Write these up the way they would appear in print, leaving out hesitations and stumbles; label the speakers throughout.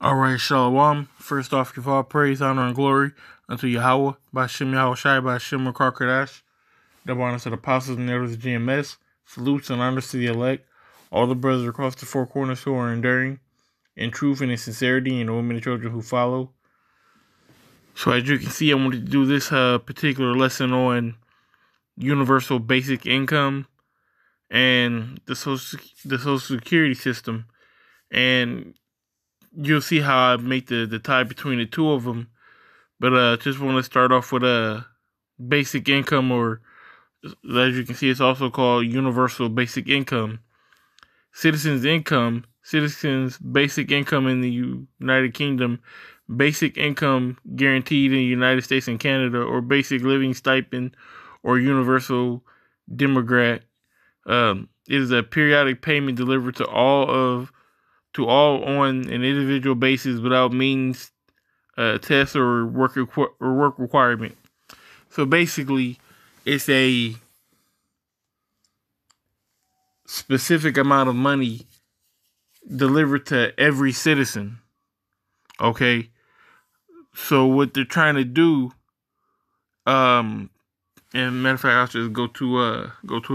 Speaker 1: Alright, Shalom. First off, give all praise, honor, and glory unto Yahweh, Ba'Shem Yahweh Shai, Ba'Shem Makar Kadash, double honors to the apostles and elders of GMS, salutes and honors to the elect, all the brothers across the four corners who are enduring in truth and in sincerity, and the women and children who follow. So as you can see, I wanted to do this particular lesson on universal basic income and the social security system, and you'll see how I make the tie between the two of them. But just want to start off with basic income, or as you can see, it's also called universal basic income. Citizens' basic income in the United Kingdom, basic income guaranteed in the United States and Canada, or basic living stipend, or universal demogrant. It is a periodic payment delivered to all on an individual basis without means, test, or work requirement. So basically, it's a specific amount of money delivered to every citizen. Okay, so what they're trying to do, and matter of fact, I'll just go to it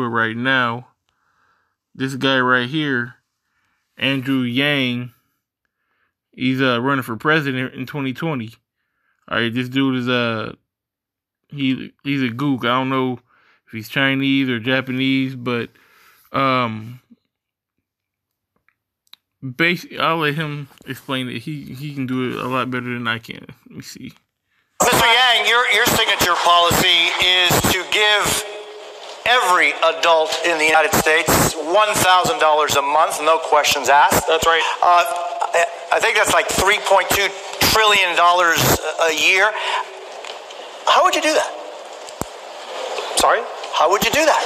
Speaker 1: right now. This guy right here, Andrew Yang, he's running for president in 2020. All right, this dude is he's a gook. I don't know if he's Chinese or Japanese, but I'll let him explain it. He can do it a lot better than I can. Let me see.
Speaker 2: Mr. Yang, your signature policy is to give every adult in the United States $1,000 a month, no questions asked.
Speaker 3: That's right.
Speaker 2: I think that's like $3.2 trillion a year. How would you do that?
Speaker 3: Sorry?
Speaker 2: How would you do that?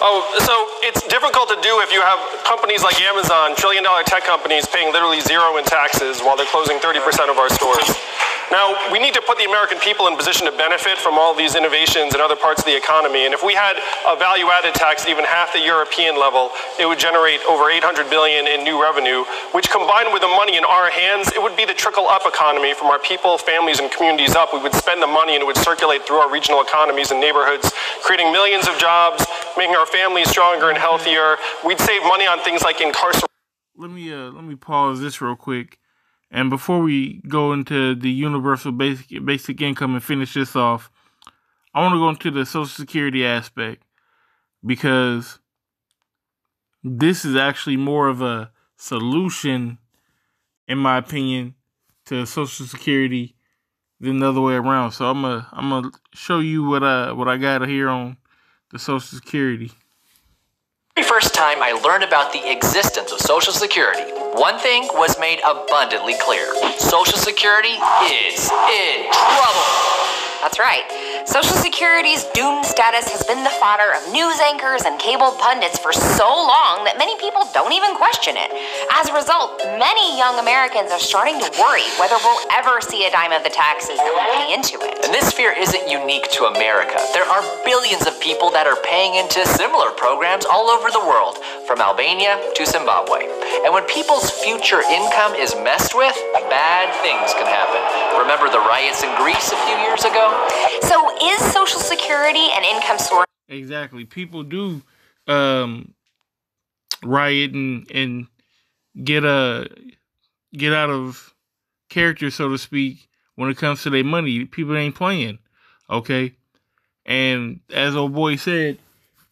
Speaker 3: Oh, so it's difficult to do if you have companies like Amazon, trillion-dollar tech companies paying literally zero in taxes while they're closing 30% of our stores. Now, we need to put the American people in position to benefit from all these innovations in other parts of the economy. And if we had a value-added tax at even half the European level, it would generate over $800 billion in new revenue, which combined with the money in our hands, it would be the trickle-up economy from our people, families, and communities up. We would spend the money and it would circulate through our regional economies and neighborhoods, creating millions of jobs, making our families stronger and healthier. We'd save money on things like incarceration.
Speaker 1: Let me pause this real quick. And before we go into the universal basic income and finish this off, I want to go into the Social Security aspect, because this is actually more of a solution, in my opinion, to Social Security than the other way around. So I'm gonna show you what I got here on the Social Security.
Speaker 4: The very first time I learned about the existence of Social Security, one thing was made abundantly clear. Social Security is in trouble.
Speaker 5: That's right. Social Security's doomed status has been the fodder of news anchors and cable pundits for so long that many people don't even question it. As a result, many young Americans are starting to worry whether we'll ever see a dime of the taxes that we pay into it.
Speaker 4: And this fear isn't unique to America. There are billions of people that are paying into similar programs all over the world, from Albania to Zimbabwe. And when people's future income is messed with, bad things can happen. Remember the riots in Greece a few years ago?
Speaker 5: So is Social Security an income source?
Speaker 1: Exactly. People do riot and get out of character, so to speak, when it comes to their money. People ain't playing. Okay? And as old boy said,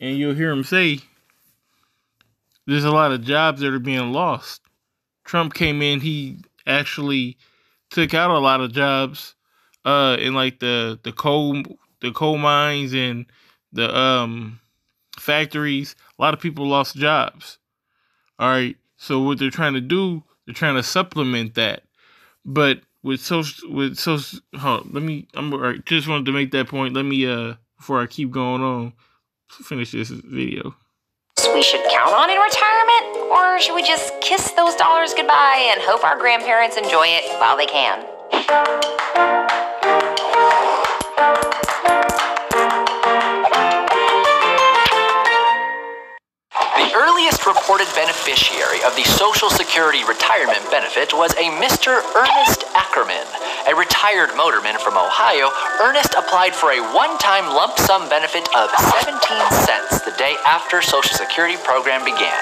Speaker 1: and you'll hear him say, there's a lot of jobs that are being lost. Trump came in, he actually took out a lot of jobs in like the coal mines and the factories. A lot of people lost jobs. All right. So what they're trying to do, they're trying to supplement that. But just wanted to make that point. Let me before I keep going on, finish this video.
Speaker 5: We should count on in retirement, or should we just kiss those dollars goodbye and hope our grandparents enjoy it while they can?
Speaker 4: The earliest reported beneficiary of the Social Security retirement benefit was a Mr. Ernest Ackerman. A retired motorman from Ohio, Ernest applied for a one-time lump sum benefit of 17 cents the day after Social Security program began.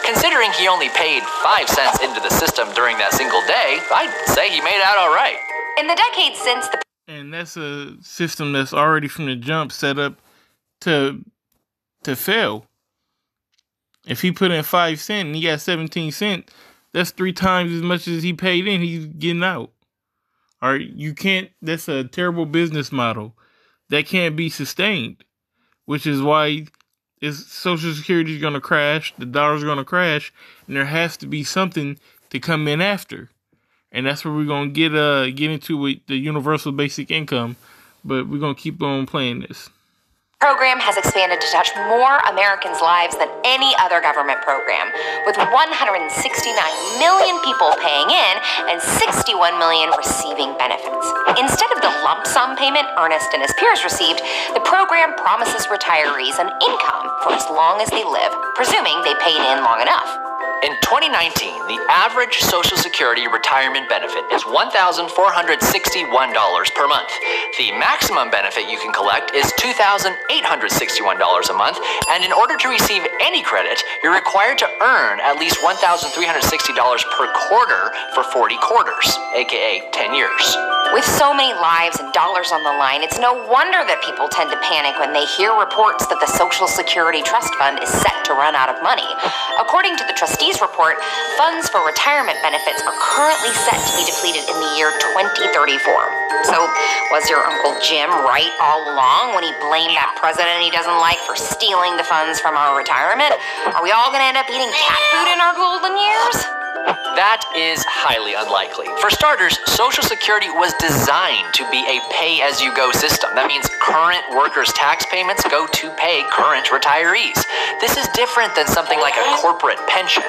Speaker 4: Considering he only paid 5 cents into the system during that single day, I'd say he made out all right.
Speaker 5: In the decades since the
Speaker 1: And that's a system that's already from the jump set up to fail. If he put in 5 cents and he got 17 cents, that's 3 times as much as he paid in, he's getting out. All right, you can't, that's a terrible business model that can't be sustained, which is why Social Security is going to crash, the dollar's going to crash, and there has to be something to come in after. And that's where we're going to get into with the universal basic income, but we're going to keep on playing this.
Speaker 5: program has expanded to touch more Americans' lives than any other government program, with 169 million people paying in and 61 million receiving benefits. Instead of the lump sum payment Ernest and his peers received, the program promises retirees an income for as long as they live, presuming they paid in long enough.
Speaker 4: In 2019, the average Social Security retirement benefit is $1,461 per month. The maximum benefit you can collect is $2,861 a month, and in order to receive any credit, you're required to earn at least $1,360 per quarter for 40 quarters, aka 10 years.
Speaker 5: With so many lives and dollars on the line, it's no wonder that people tend to panic when they hear reports that the Social Security Trust Fund is set to run out of money. According to the trustees report, funds for retirement benefits are currently set to be depleted in the year 2034. So, was your Uncle Jim right all along when he blamed that president he doesn't like for stealing the funds from our retirement? Are we all going to end up eating cat food in our golden years?
Speaker 4: That is highly unlikely. For starters, Social Security was designed to be a pay-as-you-go system. That means current workers' tax payments go to pay current retirees. This is different than something like a corporate pension.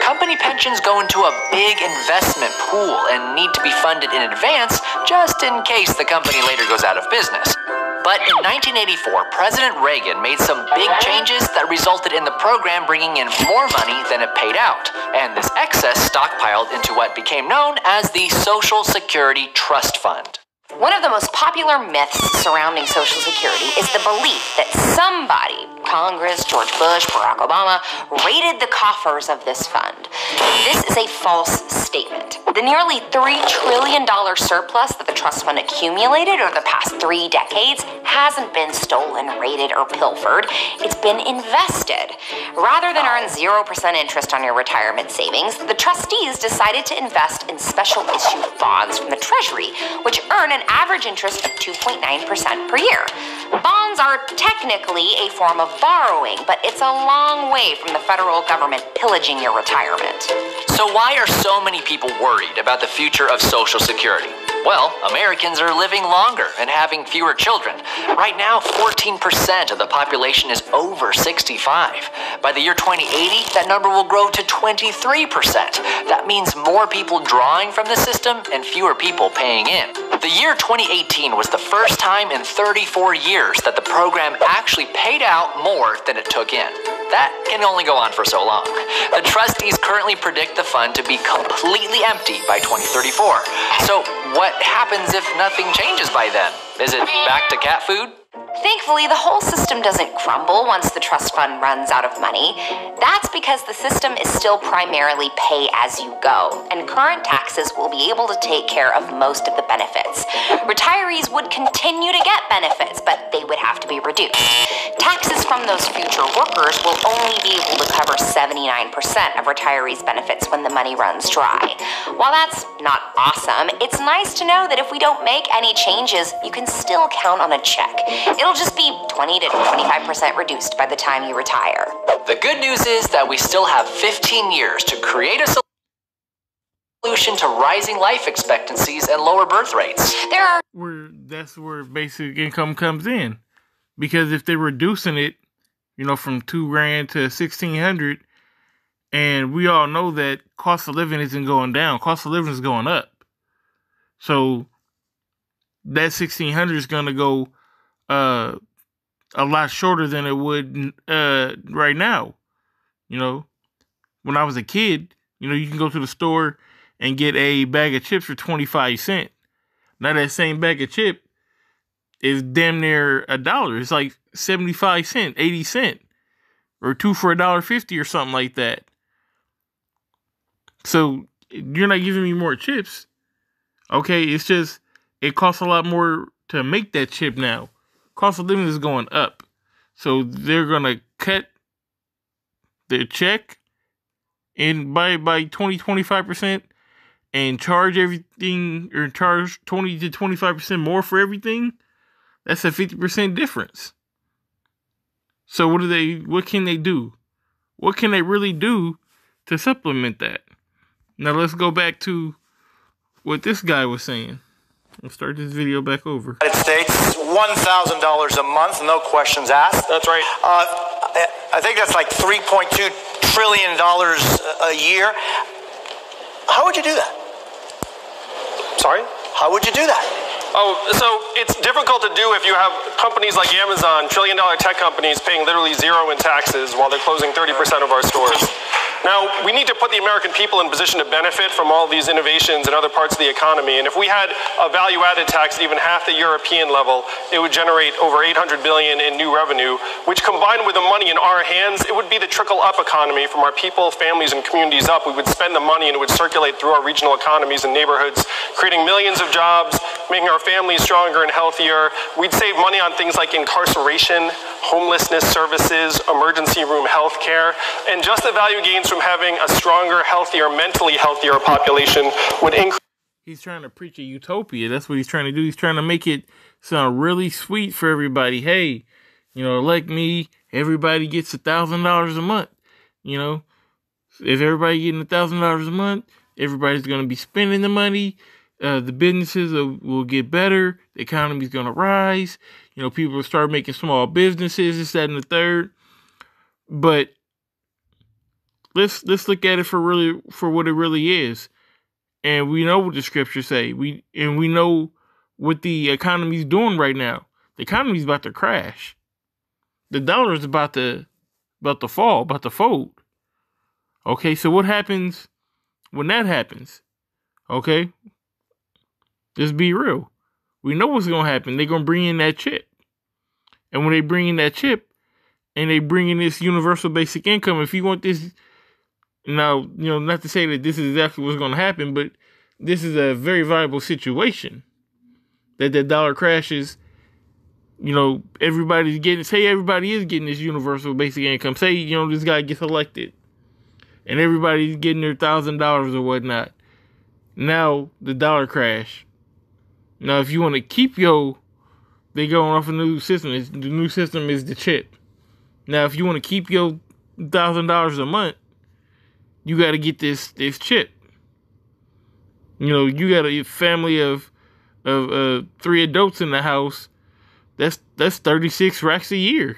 Speaker 4: Company pensions go into a big investment pool and need to be funded in advance just in case the company later goes out of business. But in 1984, President Reagan made some big changes that resulted in the program bringing in more money than it paid out, and this excess stockpiled into what became known as the Social Security Trust Fund.
Speaker 5: One of the most popular myths surrounding Social Security is the belief that somebody, Congress, George Bush, Barack Obama, raided the coffers of this fund. This is a false statement. The nearly $3 trillion surplus that the trust fund accumulated over the past 3 decades hasn't been stolen, raided, or pilfered. It's been invested. Rather than earn 0% interest on your retirement savings, the trustees decided to invest in special issue bonds from the Treasury, which earn an average interest of 2.9% per year. Bonds are technically a form of borrowing, but it's a long way from the federal government pillaging your retirement.
Speaker 4: So why are so many people worried about the future of Social Security? Well, Americans are living longer and having fewer children. Right now, 14% of the population is over 65. By the year 2080, that number will grow to 23%. That means more people drawing from the system and fewer people paying in. The year 2018 was the first time in 34 years that the program actually paid out more than it took in. That can only go on for so long. The trustees currently predict the fund to be completely empty by 2034. So what happens if nothing changes by then? Is it back to cat food?
Speaker 5: Thankfully, the whole system doesn't crumble once the trust fund runs out of money. That's because the system is still primarily pay as you go, and current taxes will be able to take care of most of the benefits. Retirees would continue to get benefits, but they would have to be reduced. Taxes from those future workers will only be able to cover 79% of retirees' benefits when the money runs dry. While that's not awesome, it's nice to know that if we don't make any changes, you can still count on a check. It'll just be 20 to 25% reduced by the time you retire.
Speaker 4: The good news is that we still have 15 years to create a solution to rising life expectancies and lower birth rates.
Speaker 1: That's where basic income comes in. Because if they're reducing it, from $2,000 to $1,600, and we all know that cost of living isn't going down, cost of living is going up. So that $1,600 is going to go a lot shorter than it would right now. You know, when I was a kid, you know, you can go to the store and get a bag of chips for 25 cents. Now that same bag of chip is damn near $1. It's like 75 cents, 80 cents, or 2 for $1.50 or something like that. So you're not giving me more chips. Okay, it's just it costs a lot more to make that chip now. Cost of living is going up. So they're gonna cut their check and by 20-25% and charge everything, or charge 20 to 25% more for everything. That's a 50% difference. So what can they do? What can they really do to supplement that? Now let's go back to what this guy was saying. Let's start this video back over.
Speaker 2: United States, $1,000 a month, no questions asked.
Speaker 3: That's right.
Speaker 2: I think that's like $3.2 trillion a year. How would you do that?
Speaker 3: Sorry?
Speaker 2: How would you do that?
Speaker 3: Oh, so it's difficult to do if you have companies like Amazon, trillion-dollar tech companies paying literally zero in taxes while they're closing 30% of our stores. Now, we need to put the American people in position to benefit from all these innovations in other parts of the economy. And if we had a value-added tax at even half the European level, it would generate over $800 billion in new revenue, which combined with the money in our hands, it would be the trickle-up economy from our people, families, and communities up. We would spend the money and it would circulate through our regional economies and neighborhoods, creating millions of jobs, making our families stronger and healthier. We'd save money on things like incarceration, homelessness services, emergency room health care, and just the value gains from having a stronger, healthier, mentally healthier population would increase.
Speaker 1: He's trying to preach a utopia. That's what he's trying to do. He's trying to make it sound really sweet for everybody. Hey, you know, like me, everybody gets $1,000 a month. You know, if everybody getting $1,000 a month, everybody's going to be spending the money. The businesses will get better. The economy's going to rise. You know, people will start making small businesses, this, that, and the third. But let's look at it for what it really is. And we know what the scriptures say. We know what the economy's doing right now. The economy's about to crash. The dollar's about to fall, about to fold. Okay, so what happens when that happens? Okay? Just be real. We know what's going to happen. They're going to bring in that chip. And when they bring in that chip and they bring in this universal basic income, if you want this, now, you know, not to say that this is exactly what's going to happen, but this is a very viable situation. That the dollar crashes, you know, everybody is getting this universal basic income. Say, you know, this guy gets elected and everybody's getting their $1,000 or whatnot. Now the dollar crash. Now, if you want to keep they going off a new system. The new system is the chip. Now, if you want to keep your $1,000 a month, you got to get this chip. You know, you got a family of 3 adults in the house. That's 36 racks a year.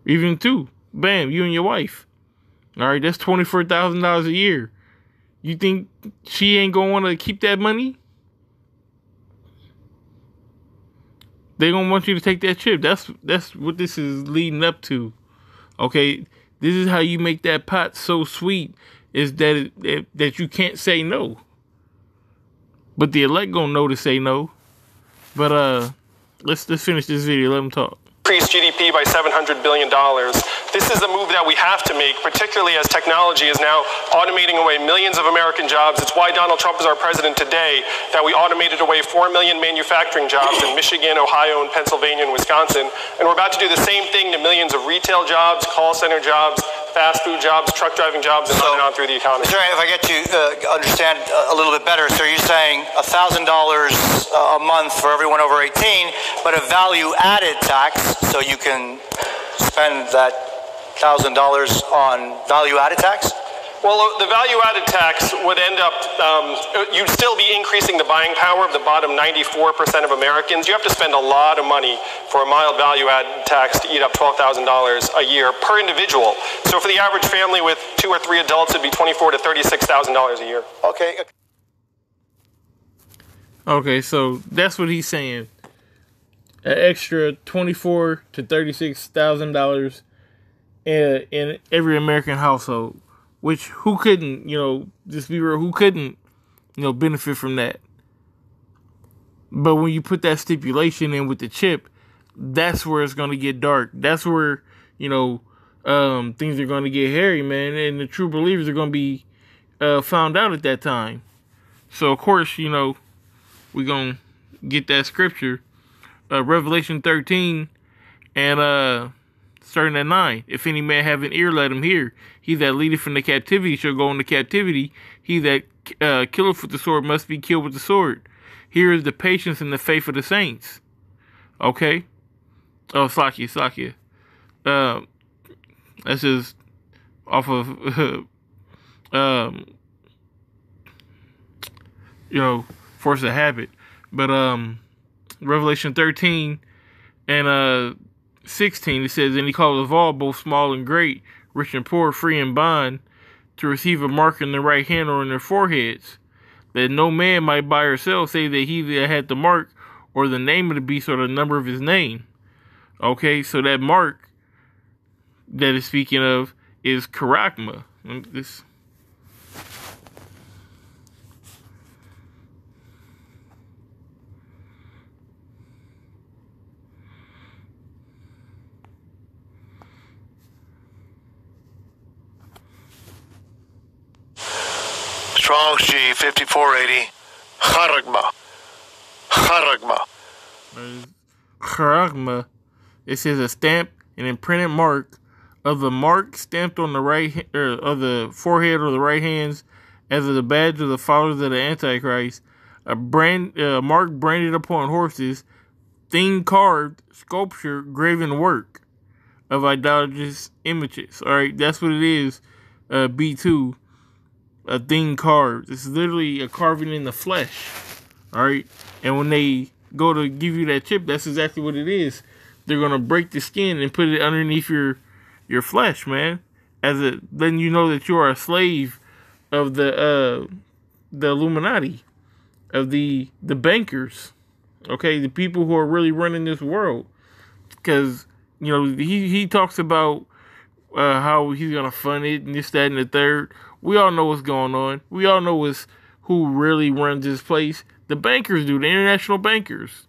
Speaker 1: Even 2. Bam, you and your wife. All right, that's $24,000 a year. You think she ain't gonna want to keep that money? They gonna want you to take that chip. That's what this is leading up to. Okay, this is how you make that pot so sweet, is that that you can't say no. But the elect gonna know to say no. But let's finish this video. Let them talk.
Speaker 3: Increase GDP by $700 billion. This is a move that we have to make, particularly as technology is now automating away millions of American jobs. It's why Donald Trump is our president today, that we automated away 4 million manufacturing jobs in Michigan, Ohio, and Pennsylvania, and Wisconsin. And we're about to do the same thing to millions of retail jobs, call center jobs, fast food jobs, truck driving jobs, and on through the economy.
Speaker 2: Sir, if I get to understand a little bit better, so you're saying $1,000 a month for everyone over 18, but a value-added tax, so you can spend that $1,000 on value-added tax?
Speaker 3: Well, the value-added tax would end up, you'd still be increasing the buying power of the bottom 94% of Americans. You have to spend a lot of money for a mild value-added tax to eat up $12,000 a year per individual. So for the average family with 2 or 3 adults, it'd be $24,000 to $36,000 a year.
Speaker 2: Okay.
Speaker 1: Okay, so that's what he's saying. An extra $24,000 to $36,000 in every American household. Which, who couldn't, just be real, who couldn't, benefit from that? But when you put that stipulation in with the chip, that's where it's going to get dark. That's where, things are going to get hairy, man. And the true believers are going to be found out at that time. So, of course, we're going to get that scripture. Revelation 13 and starting at 9. If any man have an ear, let him hear. He that leadeth from the captivity shall go into captivity. He that killeth with the sword must be killed with the sword. Here is the patience and the faith of the saints. Okay? Oh, Slakia. This is off of, force of habit. But, Revelation 13 and 16, it says, and he called us all, both small and great, rich and poor, free and bond, to receive a mark in their right hand or in their foreheads, that no man might buy or sell, save that he that had the mark, or the name of the beast, or the number of his name. Okay, so that mark that is speaking of is Karagma. This.
Speaker 6: Strong's G 5480.
Speaker 1: Charagma. It says a stamp, an imprinted mark of the mark stamped on the right of the forehead or the right hands, as of the badge of the followers of the Antichrist. A mark branded upon horses, thing carved, sculpture, graven work of idolatrous images. All right, that's what it is. B2. A thing carved. It's literally a carving in the flesh. All right, and when they go to give you that chip, that's exactly what it is. They're gonna break the skin and put it underneath your flesh, man. Then you know that you are a slave of the Illuminati, of the bankers. Okay, the people who are really running this world. Because he talks about how he's gonna fund it and this, that, and the third. We all know what's going on. We all know who really runs this place. The bankers do, the international bankers.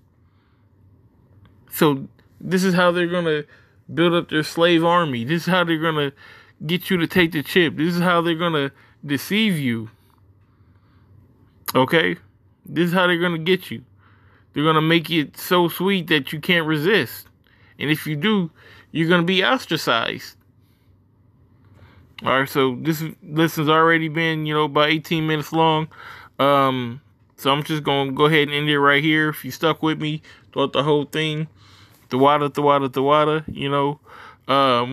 Speaker 1: So this is how they're going to build up their slave army. This is how they're going to get you to take the chip. This is how they're going to deceive you. Okay? This is how they're going to get you. They're going to make it so sweet that you can't resist. And if you do, you're going to be ostracized. All right, so this lesson's already been, about 18 minutes long. So I'm just going to go ahead and end it right here. If you stuck with me throughout the whole thing, the water, I'm going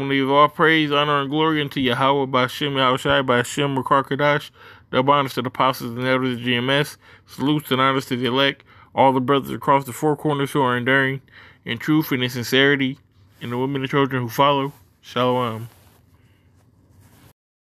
Speaker 1: to give all praise, honor, and glory unto Yahweh, by Shem Yahushai, by Shem Karkadash, double honors to the apostles and elders of GMS, salutes and honors to the elect, all the brothers across the four corners who are enduring in truth and in sincerity, and the women and children who follow. Shalom.